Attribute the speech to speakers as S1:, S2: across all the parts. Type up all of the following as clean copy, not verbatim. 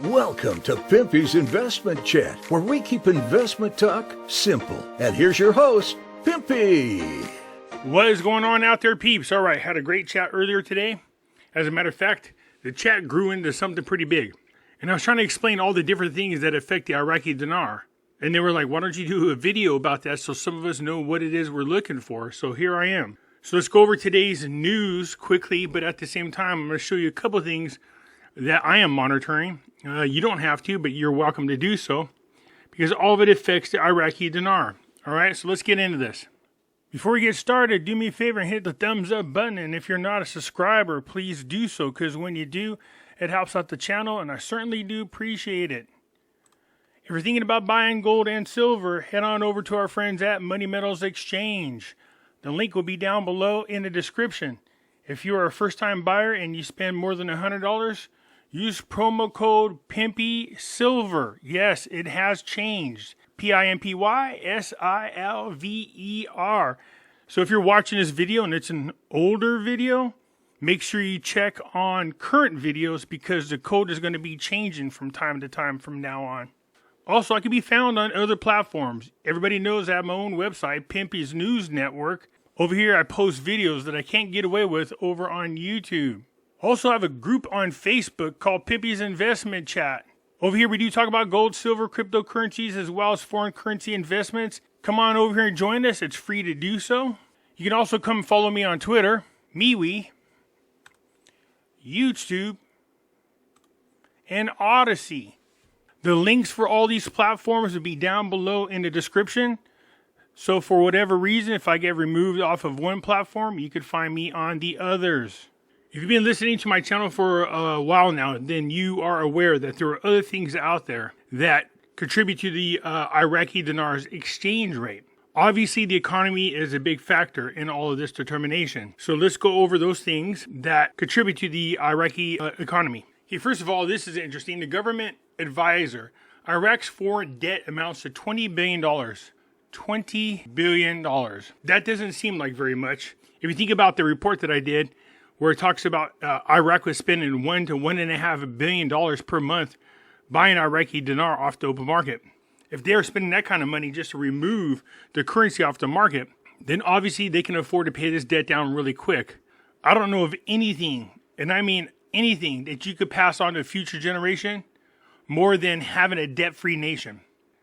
S1: Welcome to Pimpy's Investment Chat, where we keep investment talk simple. And here's your host, Pimpy.
S2: What is going on out there, peeps? All right, had a great chat earlier today. As a matter of fact, the chat grew into something pretty big. And I was trying to explain all the different things that affect the Iraqi dinar. And they were like, why don't you do a video about that so some of us know what it is we're looking for? So here I am. So let's go over today's news quickly, but at the same time, I'm going to show you a couple of things that I am monitoring. You don't have to, but you're welcome to do so, because all of it affects the Iraqi dinar. All right, so let's get into this. Before we get started, do me a favor and hit the thumbs up button. And if you're not a subscriber, please do so, because when you do, it helps out the channel, and I certainly do appreciate it. If you're thinking about buying gold and silver, head on over to our friends at Money Metals Exchange. The link will be down below in the description. If you are a first-time buyer and you spend more than $100, use promo code Pimpy Silver. Yes, it has changed. PIMPY-SILVER. So if you're watching this video and it's an older video, make sure you check on current videos, because the code is going to be changing from time to time from now on. Also, I can be found on other platforms. Everybody knows I have my own website, Pimpy's News Network. Over here, I post videos that I can't get away with over on YouTube. Also, I have a group on Facebook called Pimpy's Investment Chat. Over here, we do talk about gold, silver, cryptocurrencies, as well as foreign currency investments. Come on over here and join us. It's free to do so. You can also come follow me on Twitter, MeWe, YouTube, and Odyssey. The links for all these platforms will be down below in the description. So for whatever reason, if I get removed off of one platform, you could find me on the others. If you've been listening to my channel for a while now, then you are aware that there are other things out there that contribute to the Iraqi dinar's exchange rate. Obviously, the economy is a big factor in all of this determination. So let's go over those things that contribute to the Iraqi economy. Okay, first of all, this is interesting. The government advisor, Iraq's foreign debt amounts to $20 billion. $20 billion. That doesn't seem like very much. If you think about the report that I did, where it talks about Iraq was spending $1 to $1.5 billion per month buying Iraqi dinar off the open market. If they're spending that kind of money just to remove the currency off the market, then obviously they can afford to pay this debt down really quick. I don't know of anything, and I mean anything, that you could pass on to a future generation more than having a debt-free nation.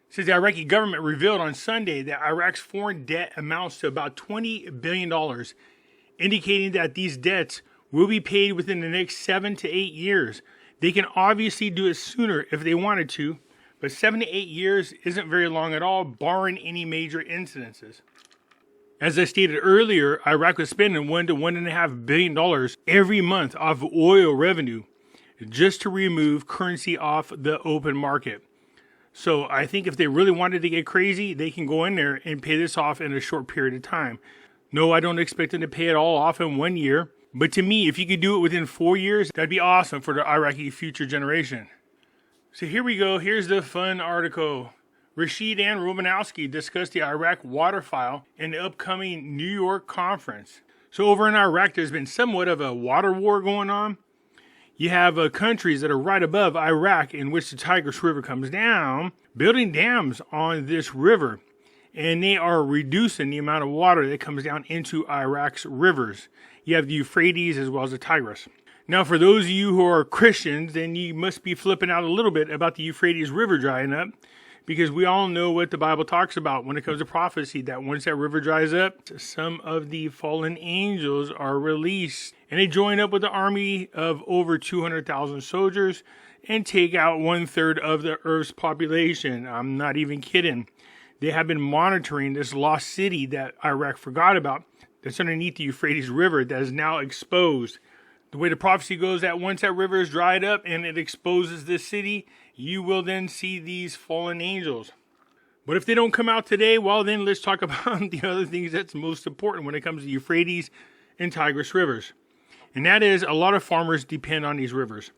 S2: Since the Iraqi government revealed on Sunday that Iraq's foreign debt amounts to about $20 billion, indicating that these debts will be paid within the next 7 to 8 years. They can obviously do it sooner if they wanted to, but 7 to 8 years isn't very long at all, barring any major incidences. As I stated earlier, Iraq was spending $1 to $1.5 billion every month off oil revenue just to remove currency off the open market. So I think if they really wanted to get crazy, they can go in there and pay this off in a short period of time. No, I don't expect them to pay it all off in 1 year. But to me, if you could do it within 4 years, that'd be awesome for the Iraqi future generation. So here we go. Here's the fun article. Rashid and Romanowski discussed the Iraq water file in the upcoming New York conference. So over in Iraq, there's been somewhat of a water war going on. You have countries that are right above Iraq, in which the Tigris River comes down, building dams on this river. And they are reducing the amount of water that comes down into Iraq's rivers. You have the Euphrates as well as the Tigris. Now, for those of you who are Christians, then you must be flipping out a little bit about the Euphrates River drying up, because we all know what the Bible talks about when it comes to prophecy, that once that river dries up, some of the fallen angels are released, and they join up with the army of over 200,000 soldiers and take out 1/3 of the Earth's population. I'm not even kidding. They have been monitoring this lost city that Iraq forgot about, that's underneath the Euphrates River, that is now exposed. The way the prophecy goes, that once that river is dried up and it exposes this city, you will then see these fallen angels. But if they don't come out today, well, then let's talk about the other things that's most important when it comes to Euphrates and Tigris rivers. And that is, a lot of farmers depend on these rivers.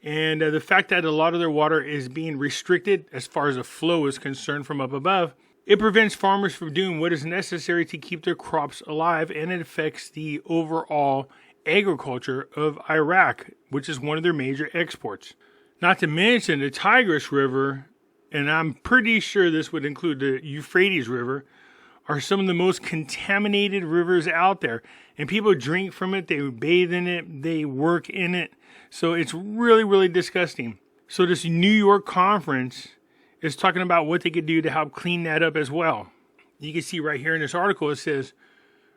S2: And the fact that a lot of their water is being restricted as far as the flow is concerned from up above, it prevents farmers from doing what is necessary to keep their crops alive, and it affects the overall agriculture of Iraq, which is one of their major exports. Not to mention the Tigris River, and I'm pretty sure this would include the Euphrates River, are some of the most contaminated rivers out there. And people drink from it, they bathe in it, they work in it. So it's really, really disgusting. So this New York conference is talking about what they could do to help clean that up as well. You can see right here in this article, it says,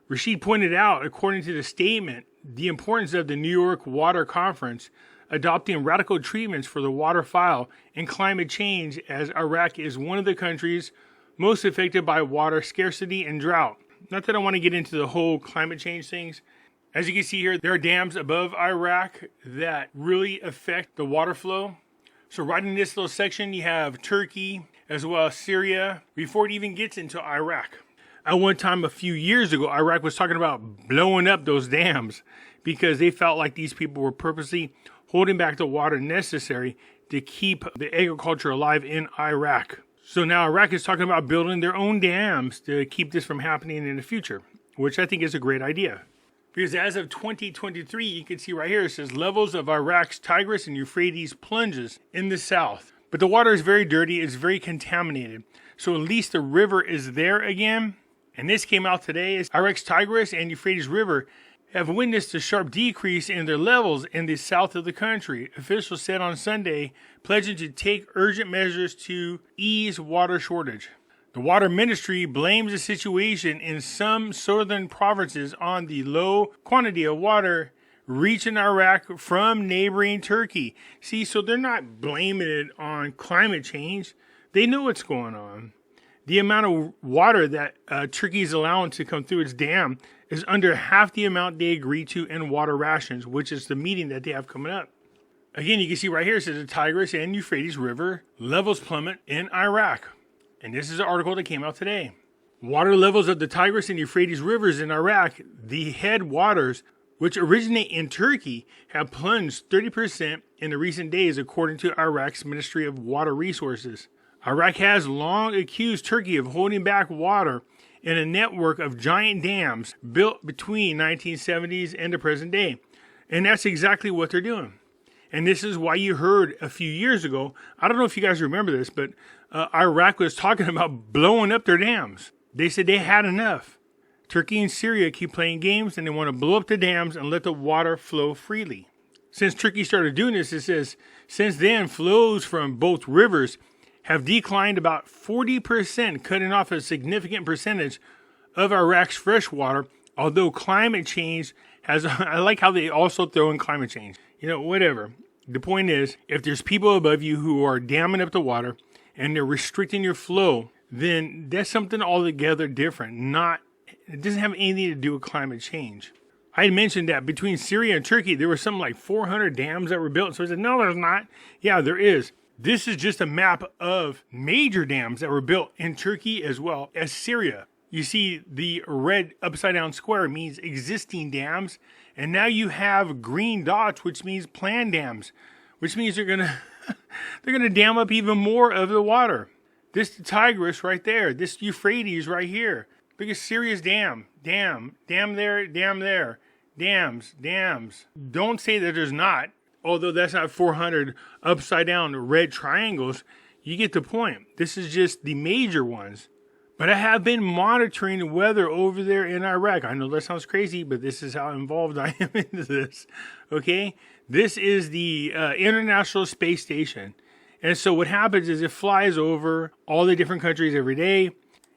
S2: Rashid pointed out, according to the statement, the importance of the New York Water Conference adopting radical treatments for the water file and climate change, as Iraq is one of the countries most affected by water scarcity and drought. Not that I want to get into the whole climate change things. As you can see here, there are dams above Iraq that really affect the water flow. So right in this little section, you have Turkey as well as Syria before it even gets into Iraq. At one time, a few years ago, Iraq was talking about blowing up those dams because they felt like these people were purposely holding back the water necessary to keep the agriculture alive in Iraq. So now Iraq is talking about building their own dams to keep this from happening in the future, which I think is a great idea. Because as of 2023, you can see right here, it says levels of Iraq's Tigris and Euphrates plunges in the south. But the water is very dirty, it's very contaminated. So at least the river is there again. And this came out today, as Iraq's Tigris and Euphrates River have witnessed a sharp decrease in their levels in the south of the country. Officials said on Sunday, pledging to take urgent measures to ease water shortage. The water ministry blames the situation in some southern provinces on the low quantity of water reaching Iraq from neighboring Turkey. See, so they're not blaming it on climate change. They know what's going on. The amount of water that Turkey is allowing to come through its dam is under half the amount they agreed to in water rations, which is the meeting that they have coming up. Again, you can see right here, it says the Tigris and Euphrates River levels plummet in Iraq. And this is an article that came out today. Water levels of the Tigris and Euphrates rivers in Iraq, the headwaters, which originate in Turkey, have plunged 30% in the recent days, according to Iraq's Ministry of Water Resources. Iraq has long accused Turkey of holding back water in a network of giant dams built between 1970s and the present day. And that's exactly what they're doing. And this is why you heard a few years ago, I don't know if you guys remember this, but Iraq was talking about blowing up their dams. They said they had enough. Turkey and Syria keep playing games and they want to blow up the dams and let the water flow freely. Since Turkey started doing this, it says, since then, flows from both rivers have declined about 40%, cutting off a significant percentage of Iraq's fresh water, although climate change has, I like how they also throw in climate change. You know, whatever. The point is, if there's people above you who are damming up the water and they're restricting your flow, then that's something altogether different. It doesn't have anything to do with climate change. I had mentioned that between Syria and Turkey, there were something like 400 dams that were built. So I said, no, there's not. Yeah, there is. This is just a map of major dams that were built in Turkey as well as Syria. You see the red upside down square means existing dams. And now you have green dots, which means planned dams, which means they're gonna dam up even more of the water. This Tigris right there, this Euphrates right here. Look at Syria's dam there, dams. Don't say that there's not. Although that's not 400 upside down red triangles, you get the point. This is just the major ones. But I have been monitoring the weather over there in Iraq. I know that sounds crazy, but this is how involved I am into this. Okay? This is the International Space Station. And so what happens is it flies over all the different countries every day.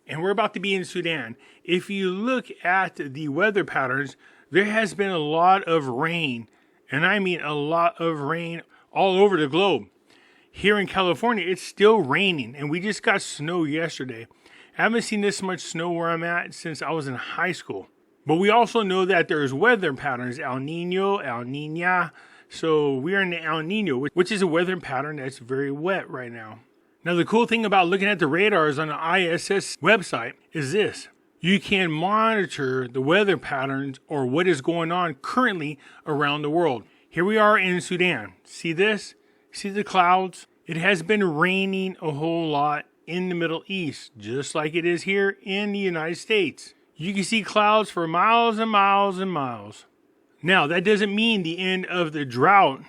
S2: And we're about to be in Sudan. If you look at the weather patterns, there has been a lot of rain. And I mean a lot of rain all over the globe. Here in California, it's still raining. And we just got snow yesterday. I haven't seen this much snow where I'm at since I was in high school. But we also know that there's weather patterns, El Nino, El Niña. So we are in the El Nino, which is a weather pattern that's very wet right now. Now, the cool thing about looking at the radars on the ISS website is this. You can monitor the weather patterns or what is going on currently around the world. Here we are in Sudan. See this? See the clouds? It has been raining a whole lot in the Middle East, just like it is here in the United States. You can see clouds for miles and miles and miles. Now, that doesn't mean the end of the drought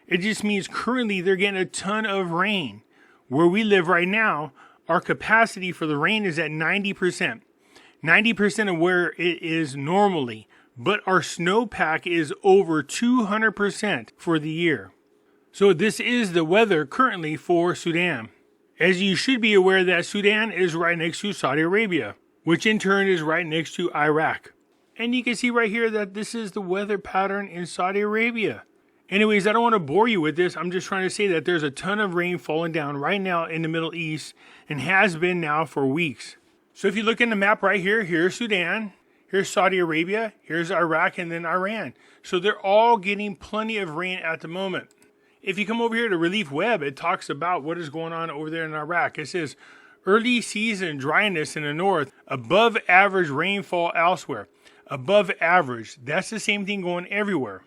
S2: It just means currently they're getting a ton of rain. Where we live right now, our capacity for the rain is at 90%. 90% of where it is normally. But our snowpack is over 200% for the year. So this is the weather currently for Sudan. As you should be aware that Sudan is right next to Saudi Arabia, which in turn is right next to Iraq. And you can see right here that this is the weather pattern in Saudi Arabia. Anyways, I don't want to bore you with this. I'm just trying to say that there's a ton of rain falling down right now in the Middle East and has been now for weeks. So if you look in the map right here, here's Sudan, here's Saudi Arabia, here's Iraq, and then Iran. So they're all getting plenty of rain at the moment. If you come over here to Relief Web, it talks about what is going on over there in Iraq. It says, early season dryness in the north, above average rainfall elsewhere. Above average, that's the same thing going everywhere.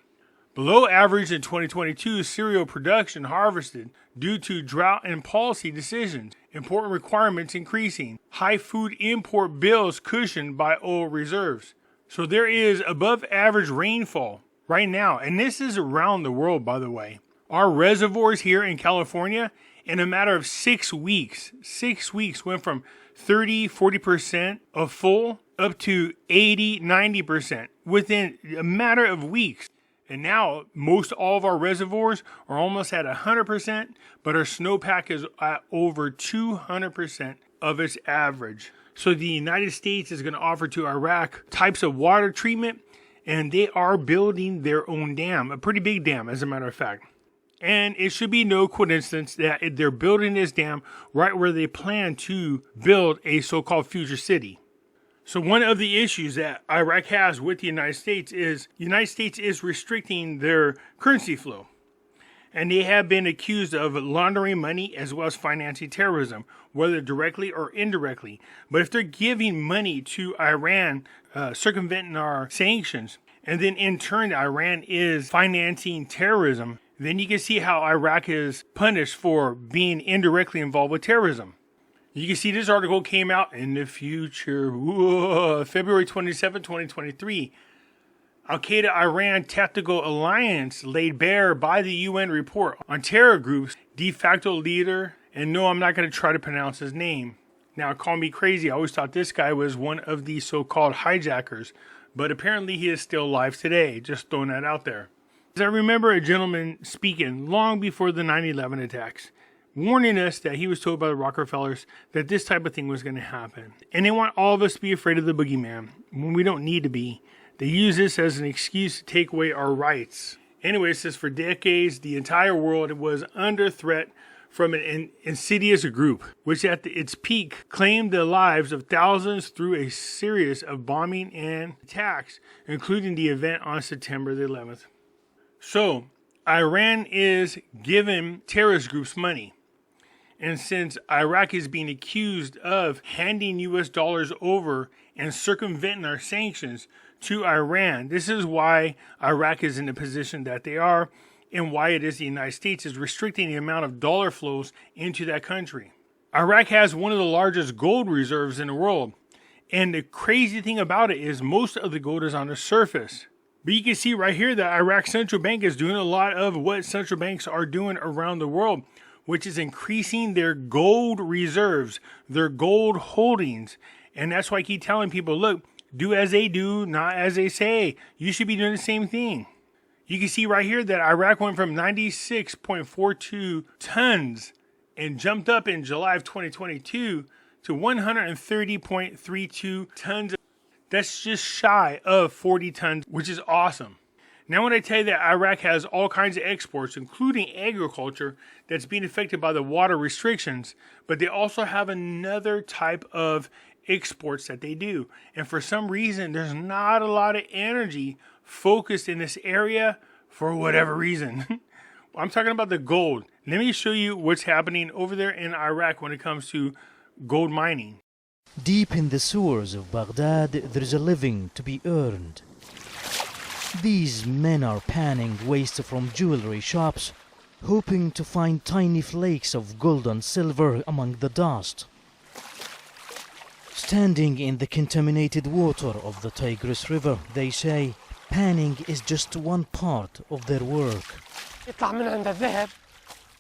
S2: Below average in 2022 cereal production harvested due to drought and policy decisions. Important requirements increasing. High food import bills cushioned by oil reserves. So there is above average rainfall right now. And this is around the world, by the way. Our reservoirs here in California, in a matter of 6 weeks, went from 30-40% of full up to 80-90% within a matter of weeks. And now most all of our reservoirs are almost at 100%, but our snowpack is at over 200% of its average. So the United States is going to offer to Iraq types of water treatment, and they are building their own dam, a pretty big dam as a matter of fact. And it should be no coincidence that they're building this dam right where they plan to build a so-called future city. So one of the issues that Iraq has with the United States is restricting their currency flow. And they have been accused of laundering money as well as financing terrorism, whether directly or indirectly. But if they're giving money to Iran, circumventing our sanctions, and then in turn Iran is financing terrorism, then you can see how Iraq is punished for being indirectly involved with terrorism. You can see this article came out in the future, February 27, 2023. Al-Qaeda-Iran Tactical Alliance laid bare by the UN report on terror groups, de facto leader, and no, I'm not going to try to pronounce his name. Now, call me crazy. I always thought this guy was one of the so-called hijackers, but apparently he is still alive today. Just throwing that out there. I remember a gentleman speaking long before the 9/11 attacks, warning us that he was told by the Rockefellers that this type of thing was going to happen. And they want all of us to be afraid of the boogeyman when we don't need to be. They use this as an excuse to take away our rights. Anyway, it says for decades, the entire world was under threat from an insidious group, which at its peak claimed the lives of thousands through a series of bombing and attacks, including the event on September the 11th. So, Iran is giving terrorist groups money. And since Iraq is being accused of handing US dollars over and circumventing our sanctions to Iran, this is why Iraq is in the position that they are and why it is the United States is restricting the amount of dollar flows into that country. Iraq has one of the largest gold reserves in the world. And the crazy thing about it is most of the gold is on the surface. But you can see right here that Iraq's central bank is doing a lot of what central banks are doing around the world, which is increasing their gold reserves, their gold holdings. And that's why I keep telling people, look, do as they do, not as they say. You should be doing the same thing. You can see right here that Iraq went from 96.42 tons and jumped up in July of 2022 to 130.32 tons. That's just shy of 40 tons, which is awesome. Now, when I tell you that Iraq has all kinds of exports, including agriculture, that's being affected by the water restrictions, but they also have another type of exports that they do. And for some reason, there's not a lot of energy focused in this area for whatever reason. I'm talking about the gold. Let me show you what's happening over there in Iraq when it comes to gold mining.
S3: Deep in the sewers of Baghdad, there is a living to be earned. These men are panning waste from jewelry shops, hoping to find tiny flakes of gold and silver among the dust. Standing in the contaminated water of the Tigris River, they say panning is just one part of their work.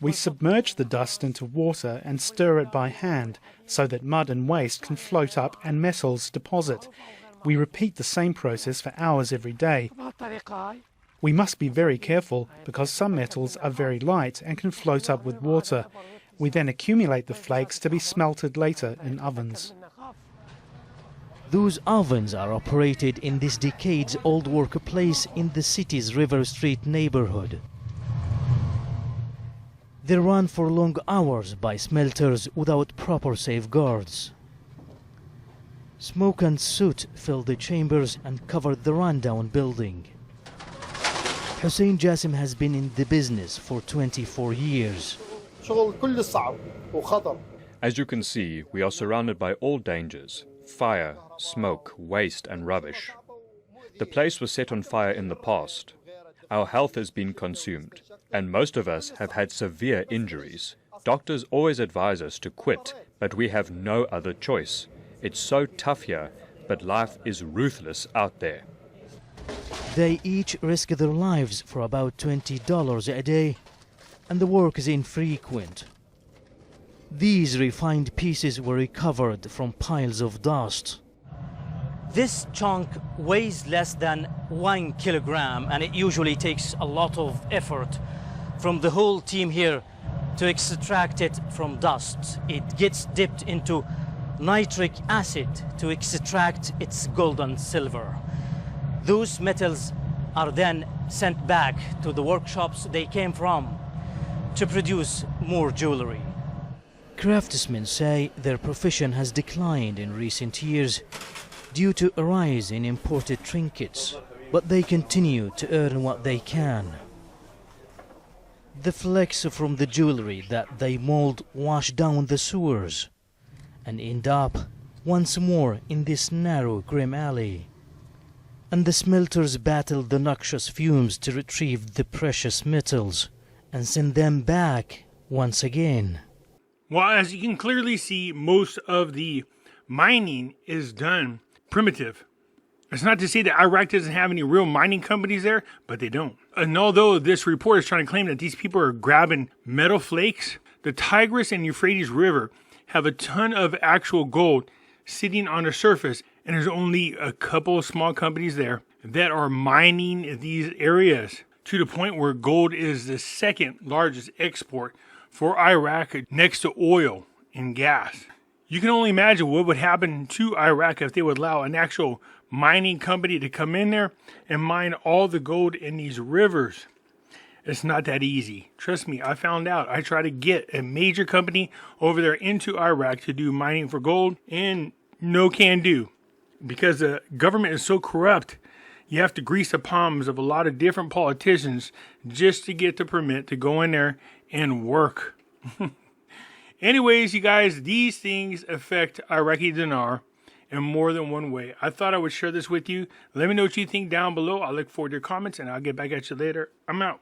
S4: We submerge the dust into water and stir it by hand so that mud and waste can float up and metals deposit. We repeat the same process for hours every day. We must be very careful because some metals are very light and can float up with water. We then accumulate the flakes to be smelted later in ovens.
S3: Those ovens are operated in this decades-old workplace in the city's River Street neighborhood. They run for long hours by smelters without proper safeguards. Smoke and soot fill the chambers and cover the rundown building. Hussein Jassim has been in the business for 24 years.
S5: As you can see, we are surrounded by all dangers: fire, smoke, waste and rubbish. The place was set on fire in the past. Our health has been consumed, and most of us have had severe injuries. Doctors always advise us to quit, but we have no other choice. It's so tough here, but life is ruthless out there.
S3: They each risk their lives for about $20 a day, and the work is infrequent. These refined pieces were recovered from piles of dust. This chunk weighs less than 1 kilogram, and it usually takes a lot of effort from the whole team here to extract it from dust. It gets dipped into nitric acid to extract its gold and silver. Those metals are then sent back to the workshops they came from to produce more jewelry. Craftsmen say their profession has declined in recent years due to a rise in imported trinkets, but they continue to earn what they can. The flakes from the jewelry that they mold wash down the sewers and end up once more in this narrow, grim alley. And the smelters battle the noxious fumes to retrieve the precious metals and send them back once again.
S2: Well, as you can clearly see, most of the mining is done primitive. It's not to say that Iraq doesn't have any real mining companies there, but they don't. And although this report is trying to claim that these people are grabbing metal flakes, the Tigris and Euphrates River have a ton of actual gold sitting on the surface, and there's only a couple of small companies there that are mining these areas to the point where gold is the second largest export for Iraq next to oil and gas. You can only imagine what would happen to Iraq if they would allow an actual mining company to come in there and mine all the gold in these rivers. It's not that easy. Trust me, I found out. I tried to get a major company over there into Iraq to do mining for gold, and no can do. Because the government is so corrupt, you have to grease the palms of a lot of different politicians just to get the permit to go in there and work. Anyways, you guys, these things affect Iraqi Dinar in more than one way. I thought I would share this with you. Let me know what you think down below. I look forward to your comments, and I'll get back at you later. I'm out.